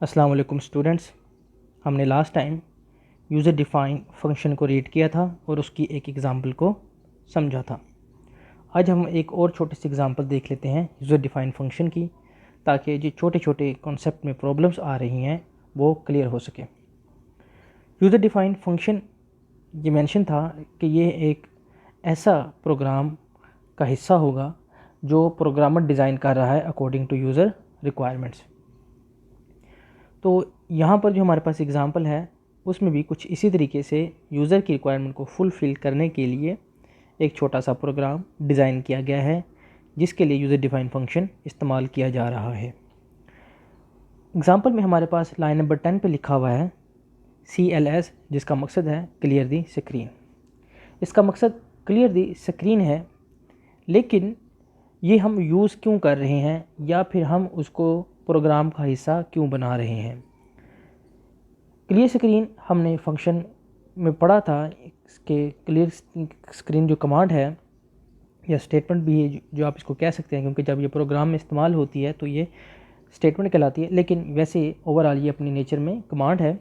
अस्सलाम वालेकुम स्टूडेंट्स। हमने last time user define function को रीड किया था और उसकी एक एग्ज़ाम्पल को समझा था। आज हम एक और छोटे से एग्ज़ाम्पल देख लेते हैं यूज़र डिफ़ाइन फंक्शन की, ताकि जो छोटे छोटे कॉन्सेप्ट में प्रॉब्लम्स आ रही हैं वो क्लियर हो सके। यूज़र डिफ़ाइन फंक्शन ये मेंशन था कि ये एक ऐसा प्रोग्राम का हिस्सा होगा जो प्रोग्रामर डिज़ाइन कर रहा है अकॉर्डिंग टू यूज़र रिक्वायरमेंट्स। तो यहाँ पर जो हमारे पास एग्ज़ाम्पल है उसमें भी कुछ इसी तरीके से यूज़र की रिक्वायरमेंट को फुलफ़िल करने के लिए एक छोटा सा प्रोग्राम डिज़ाइन किया गया है, जिसके लिए यूज़र डिफ़ाइन फंक्शन इस्तेमाल किया जा रहा है। एग्ज़ाम्पल में हमारे पास लाइन नंबर 10 पे लिखा हुआ है CLS, जिसका मकसद है क्लियर दी स्क्रीन। इसका मकसद क्लियर दी स्क्रीन है, लेकिन ये हम यूज़ क्यों कर रहे हैं या फिर हम उसको प्रोग्राम का हिस्सा क्यों बना रहे हैं। क्लियर स्क्रीन हमने फंक्शन में पढ़ा था कि क्लियर स्क्रीन जो कमांड है या स्टेटमेंट भी है, जो आप इसको कह सकते हैं, क्योंकि जब ये प्रोग्राम में इस्तेमाल होती है तो ये स्टेटमेंट कहलाती है, लेकिन वैसे ओवरऑल ये अपनी नेचर में कमांड है।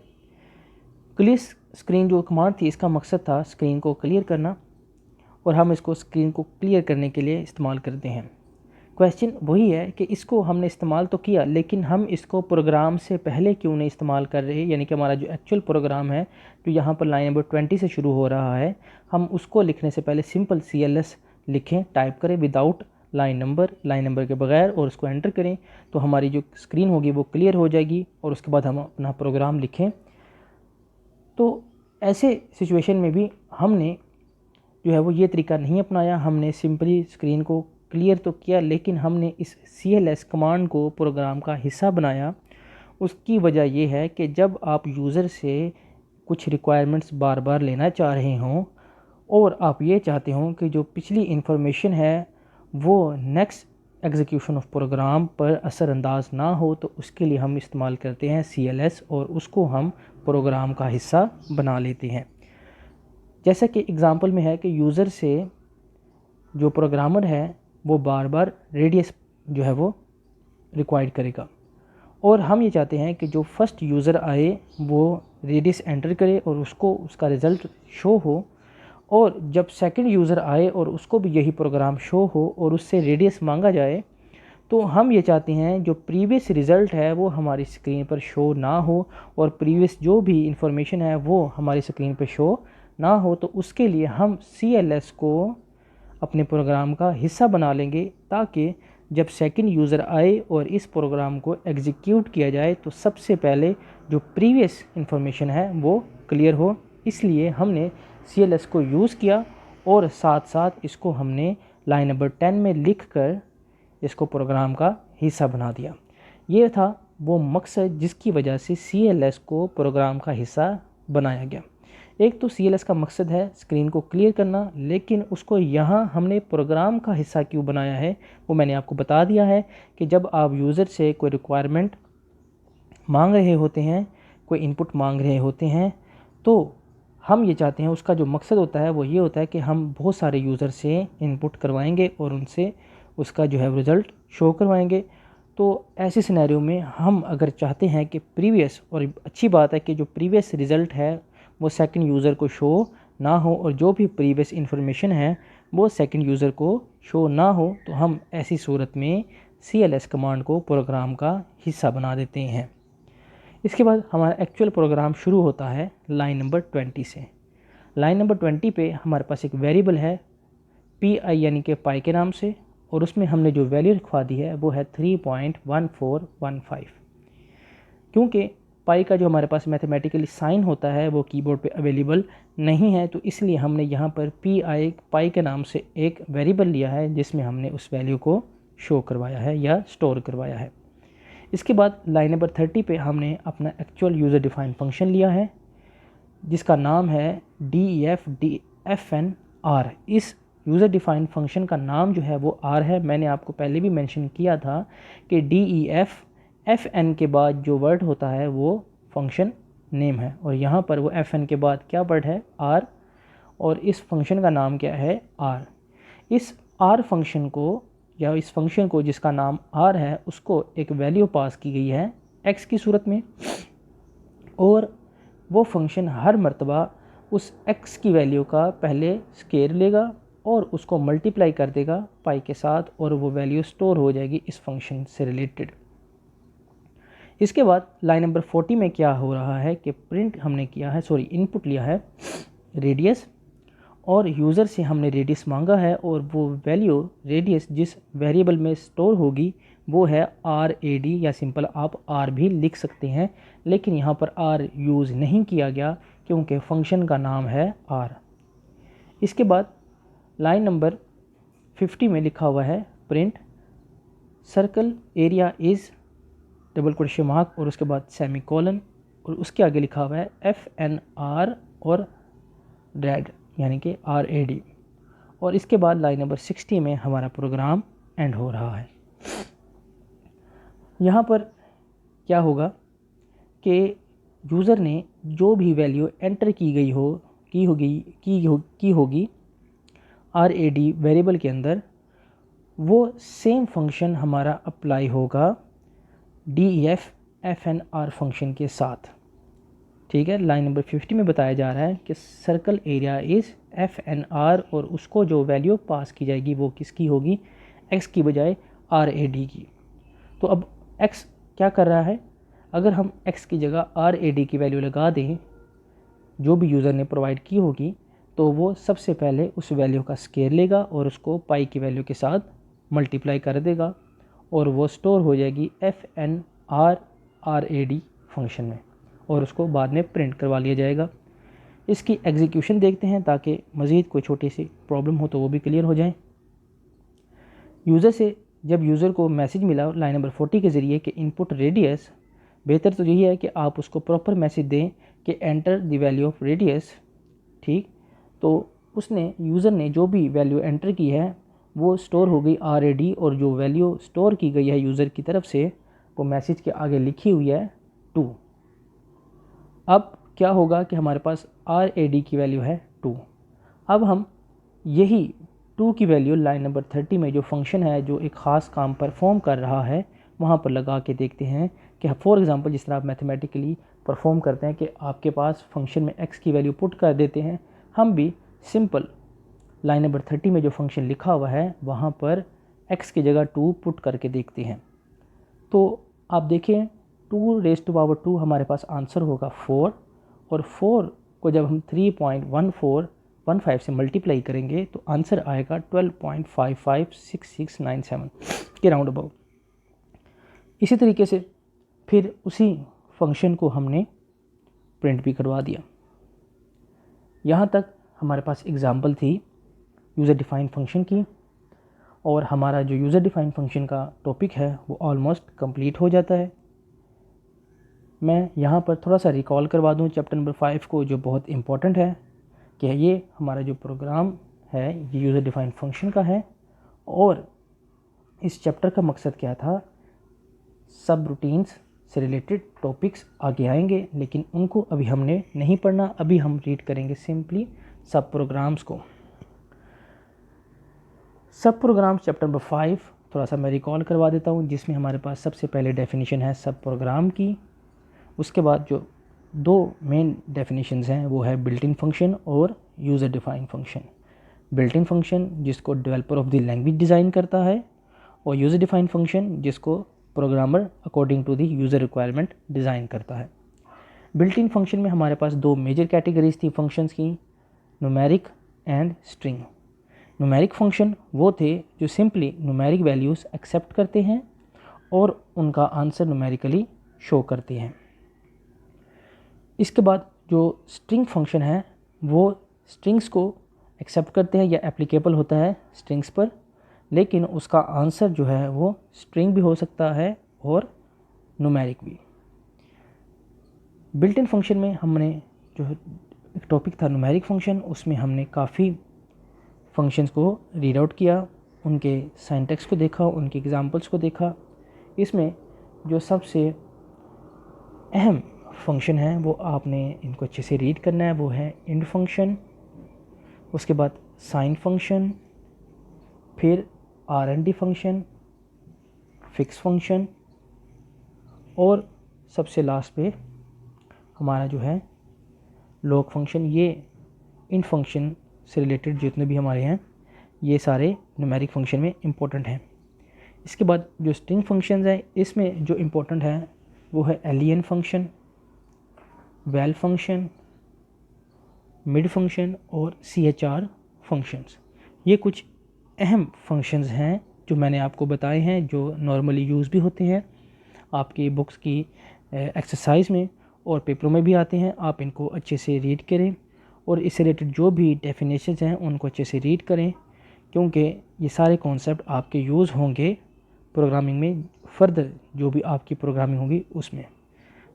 क्लियर स्क्रीन जो कमांड थी, इसका मकसद था स्क्रीन को क्लियर करना, और हम इसको स्क्रीन को क्लियर करने के लिए इस्तेमाल करते हैं। क्वेश्चन वही है कि इसको हमने इस्तेमाल तो किया, लेकिन हम इसको प्रोग्राम से पहले क्यों नहीं इस्तेमाल कर रहे। यानी कि हमारा जो एक्चुअल प्रोग्राम है, जो यहाँ पर लाइन नंबर 20 से शुरू हो रहा है, हम उसको लिखने से पहले सिंपल CLS लिखें, टाइप करें विदाउट लाइन नंबर के बगैर, और उसको एंटर करें, तो हमारी जो स्क्रीन होगी वो क्लियर हो जाएगी, और उसके बाद हम अपना प्रोग्राम लिखें। तो ऐसे सिचुएशन में भी हमने जो है वो ये तरीका नहीं अपनाया। हमने सिंपली स्क्रीन को क्लियर तो किया, लेकिन हमने इस CLS कमांड को प्रोग्राम का हिस्सा बनाया। उसकी वजह ये है कि जब आप यूज़र से कुछ रिक्वायरमेंट्स बार बार लेना चाह रहे हों और आप ये चाहते हों कि जो पिछली इन्फॉर्मेशन है वो नेक्स्ट एग्जीक्यूशन ऑफ प्रोग्राम पर असरअंदाज ना हो, तो उसके लिए हम इस्तेमाल करते हैं CLS, और उसको हम प्रोग्राम का हिस्सा बना लेते हैं। जैसा कि एग्ज़ाम्पल में है कि यूज़र से जो प्रोग्रामर है वो बार बार रेडियस जो है वो रिक्वायर्ड करेगा, और हम ये चाहते हैं कि जो फर्स्ट यूज़र आए वो रेडियस एंटर करे और उसको उसका रिज़ल्ट शो हो, और जब सेकंड यूज़र आए और उसको भी यही प्रोग्राम शो हो और उससे रेडियस मांगा जाए, तो हम ये चाहते हैं जो प्रीवियस रिज़ल्ट है वो हमारी स्क्रीन पर शो ना हो, और प्रीवियस जो भी इंफॉर्मेशन है वो हमारी स्क्रीन पर शो ना हो। तो उसके लिए हम CLS को अपने प्रोग्राम का हिस्सा बना लेंगे, ताकि जब सेकंड यूज़र आए और इस प्रोग्राम को एग्जीक्यूट किया जाए तो सबसे पहले जो प्रीवियस इंफॉर्मेशन है वो क्लियर हो। इसलिए हमने CLS को यूज़ किया, और साथ साथ इसको हमने लाइन नंबर 10 में लिख कर इसको प्रोग्राम का हिस्सा बना दिया। ये था वो मकसद जिसकी वजह से CLS को प्रोग्राम का हिस्सा बनाया गया। एक तो CLS का मकसद है स्क्रीन को क्लियर करना, लेकिन उसको यहाँ हमने प्रोग्राम का हिस्सा क्यों बनाया है वो मैंने आपको बता दिया है कि जब आप यूज़र से कोई रिक्वायरमेंट मांग रहे होते हैं, कोई इनपुट मांग रहे होते हैं, तो हम ये चाहते हैं, उसका जो मकसद होता है वो ये होता है कि हम बहुत सारे यूज़र से इनपुट करवाएंगे और उनसे उसका जो है रिज़ल्ट शो करवाएंगे। तो ऐसे सिनेरियो में हम अगर चाहते हैं कि प्रीवियस, और अच्छी बात है कि जो प्रीवियस रिज़ल्ट है वो सेकंड यूज़र को शो ना हो, और जो भी प्रीवियस इन्फॉर्मेशन है वो सेकंड यूज़र को शो ना हो, तो हम ऐसी सूरत में CLS कमांड को प्रोग्राम का हिस्सा बना देते हैं। इसके बाद हमारा एक्चुअल प्रोग्राम शुरू होता है लाइन नंबर 20 से। लाइन नंबर 20 पे हमारे पास एक वेरिएबल है PI, यानी कि पाई के नाम से, और उसमें हमने जो वैल्यू लिखवा दी है वो है 3.1415। क्योंकि पाई का जो हमारे पास मैथमेटिकली साइन होता है वो कीबोर्ड पे अवेलेबल नहीं है, तो इसलिए हमने यहाँ पर पाई के नाम से एक वेरिएबल लिया है जिसमें हमने उस वैल्यू को शो करवाया है या स्टोर करवाया है। इसके बाद लाइन नंबर 30 पे हमने अपना एक्चुअल यूज़र डिफाइंड फंक्शन लिया है जिसका नाम है DEFDFNR। इस यूज़र डिफाइंड फंक्शन का नाम जो है वो R है। मैंने आपको पहले भी मेंशन किया था कि DEFFN के बाद जो वर्ड होता है वो फंक्शन नेम है, और यहाँ पर वो FN के बाद क्या वर्ड है, R, और इस फंक्शन का नाम क्या है, R। इस R फंक्शन को, या इस फंक्शन को जिसका नाम R है, उसको एक वैल्यू पास की गई है x की सूरत में, और वो फंक्शन हर मर्तबा उस x की वैल्यू का पहले स्केयर लेगा और उसको मल्टीप्लाई कर देगा पाई के साथ, और वो वैल्यू स्टोर हो जाएगी इस फंक्शन से रिलेटेड। इसके बाद लाइन नंबर 40 में क्या हो रहा है कि प्रिंट हमने किया है, इनपुट लिया है रेडियस, और यूज़र से हमने रेडियस मांगा है, और वो वैल्यू रेडियस जिस वेरिएबल में स्टोर होगी वो है RAD, या सिंपल आप R भी लिख सकते हैं, लेकिन यहाँ पर R यूज़ नहीं किया गया क्योंकि फंक्शन का नाम है R। इसके बाद लाइन नंबर 50 में लिखा हुआ है print circle area is double question mark और उसके बाद सेमी कॉलन, और उसके आगे लिखा हुआ है FNR और रेड यानी कि RAD, और इसके बाद लाइन नंबर 60 में हमारा प्रोग्राम एंड हो रहा है। यहाँ पर क्या होगा कि यूज़र ने जो भी वैल्यू एंटर की होगी RAD वेरिएबल के अंदर, वो सेम फंक्शन हमारा अप्लाई होगा DEF FNR फंक्शन के साथ। ठीक है, लाइन नंबर 50 में बताया जा रहा है कि सर्कल एरिया इज़ FNR, और उसको जो वैल्यू पास की जाएगी वो किसकी होगी, x की बजाय RAD की। तो अब x क्या कर रहा है, अगर हम x की जगह RAD की वैल्यू लगा दें जो भी यूज़र ने प्रोवाइड की होगी, तो वो सबसे पहले उस वैल्यू का स्केयर लेगा और उसको पाई की वैल्यू के साथ मल्टीप्लाई कर देगा, और वो स्टोर हो जाएगी FNR RAD फंक्शन में, और उसको बाद में प्रिंट करवा लिया जाएगा। इसकी एग्जीक्यूशन देखते हैं ताकि मज़ीद कोई छोटी सी प्रॉब्लम हो तो वो भी क्लियर हो जाए। यूज़र से जब यूज़र को मैसेज मिला लाइन नंबर 40 के ज़रिए कि इनपुट रेडियस, बेहतर तो यही है कि आप उसको प्रॉपर मैसेज दें कि enter the value of radius. ठीक, तो उसने यूज़र ने जो भी वैल्यू एंटर की है वो स्टोर हो गई RAD, और जो वैल्यू स्टोर की गई है यूज़र की तरफ से वो मैसेज के आगे लिखी हुई है 2। अब क्या होगा कि हमारे पास RAD की वैल्यू है 2। अब हम यही 2 की वैल्यू लाइन नंबर 30 में जो फंक्शन है जो एक ख़ास काम परफॉर्म कर रहा है वहाँ पर लगा के देखते हैं कि फॉर एग्ज़ाम्पल जिस तरह आप मैथमेटिकली परफॉर्म करते हैं कि आपके पास फंक्शन में x की वैल्यू पुट कर देते हैं, हम भी सिंपल लाइन नंबर 30 में जो फंक्शन लिखा हुआ है वहाँ पर x की जगह 2 पुट करके देखते हैं। तो आप देखें 2 हमारे पास आंसर होगा 4, और 4 को जब हम 3.1415 से मल्टीप्लाई करेंगे तो आंसर आएगा 12.556697 के राउंड अबाउट। इसी तरीके से फिर उसी फंक्शन को हमने प्रिंट भी करवा दिया। यहाँ तक हमारे पास एग्ज़ाम्पल थी यूज़र डिफाइंड फंक्शन की, और हमारा जो यूज़र डिफाइंड फंक्शन का टॉपिक है वो ऑलमोस्ट कंप्लीट हो जाता है। मैं यहाँ पर थोड़ा सा रिकॉल करवा दूँ चैप्टर नंबर 5 को, जो बहुत इम्पॉर्टेंट है कि ये हमारा जो प्रोग्राम है ये यूज़र डिफाइंड फंक्शन का है, और इस चैप्टर का मकसद क्या था, सब रूटीन्स से रिलेटेड टॉपिक्स आगे आएंगे, लेकिन उनको अभी हमने नहीं पढ़ना। अभी हम रीड करेंगे सिंपली सब प्रोग्राम्स को। सब प्रोग्राम्स चैप्टर नंबर 5 थोड़ा सा मैं रिकॉल करवा देता हूँ, जिसमें हमारे पास सबसे पहले डेफिनेशन है सब प्रोग्राम की। उसके बाद जो 2 मेन डेफिनेशंस हैं वो है बिल्ट इन फंक्शन और user defined function. Built in function जिसको developer of the language design करता है, और यूज़र डिफाइंड फंक्शन जिसको programmer according to the user requirement design करता है। बिल्ट इन फंक्शन में हमारे पास 2 मेजर कैटेगरीज थी फंक्शंस की, numeric and string. Numeric function वो थे जो सिंपली न्यूमेरिक वैल्यूज़ एक्सेप्ट करते हैं और उनका आंसर न्यूमेरिकली शो करते हैं। इसके बाद जो स्ट्रिंग फंक्शन है वो स्ट्रिंग्स को एक्सेप्ट करते हैं या एप्लीकेबल होता है स्ट्रिंग्स पर, लेकिन उसका आंसर जो है वो स्ट्रिंग भी हो सकता है और न्यूमेरिक भी। बिल्ट इन फंक्शन में हमने जो एक टॉपिक था न्यूमेरिक फंक्शन, उसमें हमने काफ़ी फंक्शंस को रीड आउट किया, उनके सिंटैक्स को देखा, उनके एग्जांपल्स को देखा। इसमें जो सबसे अहम फंक्शन है वो आपने इनको अच्छे से रीड करना है, वो है इंड फंक्शन, उसके बाद साइन फंक्शन, फिर RND फंक्शन, फिक्स फंक्शन, और सबसे लास्ट पे हमारा जो है लॉग फंक्शन, ये इन फंक्शन से रिलेटेड जितने भी हमारे हैं ये सारे न्यूमेरिक फंक्शन में इम्पोर्टेंट हैं। इसके बाद जो स्ट्रिंग फंक्शंस है इसमें जो इम्पोर्टेंट है वो है LEN function, VAL function, mid function और CHR फंक्शंस। ये कुछ अहम फंक्शंस हैं जो मैंने आपको बताए हैं, जो नॉर्मली यूज़ भी होते हैं आपकी बुक्स की एक्सरसाइज में और पेपरों में भी आते हैं। आप इनको अच्छे से रीड करें और इससे रिलेटेड जो भी डेफिनेशंस हैं उनको अच्छे से रीड करें, क्योंकि ये सारे कॉन्सेप्ट आपके यूज़ होंगे प्रोग्रामिंग में, फर्दर जो भी आपकी प्रोग्रामिंग होगी उसमें।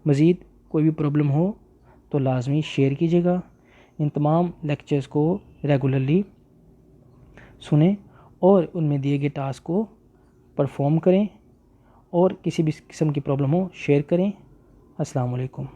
मज़ीद कोई भी प्रॉब्लम हो तो लाजमी शेयर कीजिएगा। इन तमाम लेक्चर्स को रेगुलरली सुनें और उनमें दिए गए टास्क को परफॉर्म करें, और किसी भी किस्म की प्रॉब्लम हो शेयर करें। अस्सलाम वालेकुम।